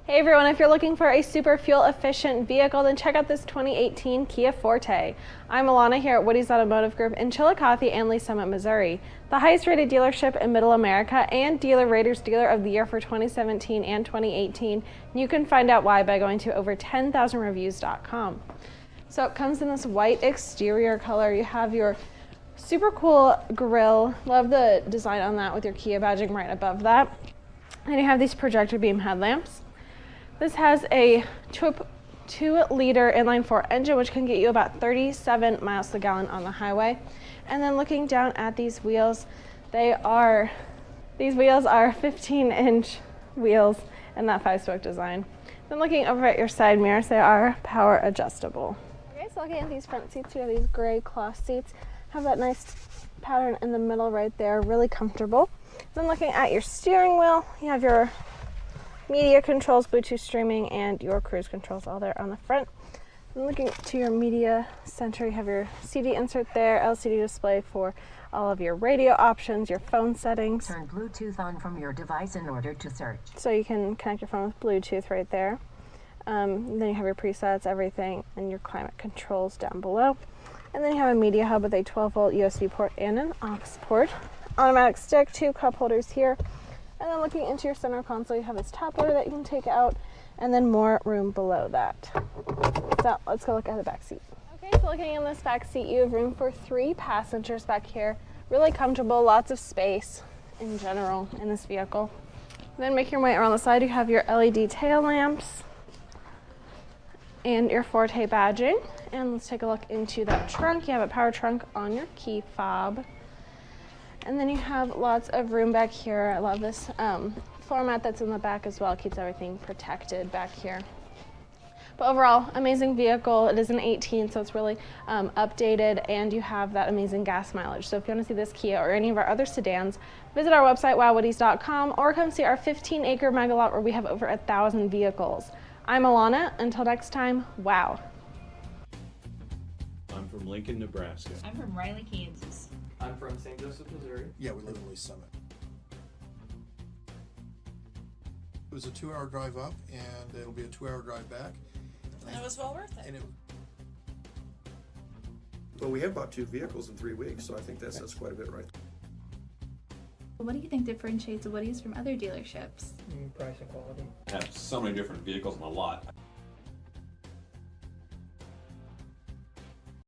Hey everyone, if you're looking for a super fuel efficient vehicle, then check out this 2018 Kia Forte. I'm Alana here at Woody's Automotive Group in Chillicothe and Lee Summit, Missouri. The highest rated dealership in Middle America and Dealer Rater's Dealer of the Year for 2017 and 2018. You can find out why by going to over10,000reviews.com. So it comes in this white exterior color. You have your super cool grille. Love the design on that with your Kia badging right above that. And you have these projector beam headlamps. This has a 2-liter inline-4 engine, which can get you about 37 miles per gallon on the highway. And then looking down at these wheels, these wheels are 15-inch wheels in that 5-spoke design. Then looking over at your side mirrors, they are power adjustable. Okay, so looking at these front seats, you have these gray cloth seats. Have that nice pattern in the middle right there, really comfortable. Then looking at your steering wheel, you have your media controls, Bluetooth streaming, and your cruise controls all there on the front. And looking to your media center, you have your CD insert there, LCD display for all of your radio options, your phone settings. Turn Bluetooth on from your device in order to search. So you can connect your phone with Bluetooth right there. Then you have your presets, everything, and your climate controls down below. And then you have a media hub with a 12-volt USB port and an aux port. Automatic stick, 2 cup holders here. And then looking into your center console, you have this top loader that you can take out, and then more room below that. So let's go look at the back seat. Okay, so looking in this back seat, you have room for 3 passengers back here. Really comfortable, lots of space in general in this vehicle. Then make your way around the side, you have your LED tail lamps and your Forte badging. And let's take a look into that trunk. You have a power trunk on your key fob. And then you have lots of room back here. I love this floor mat that's in the back as well. It keeps everything protected back here. But overall, amazing vehicle. It is an 18, so it's really updated, and you have that amazing gas mileage. So if you want to see this Kia or any of our other sedans, visit our website, WowWoodys.com, or come see our 15-acre mega lot where we have over 1,000 vehicles. I'm Alana. Until next time, wow. I'm from Lincoln, Nebraska. I'm from Riley, Kansas. I'm from St. Joseph, Missouri. Yeah, we live in Lee Summit. It was a 2-hour drive up, and it'll be a 2-hour drive back. And it was well worth it. Well, we have bought 2 vehicles in 3 weeks, so I think that's quite a bit, right? What do you think differentiates Woody's from other dealerships? Price and quality. I have so many different vehicles on the lot.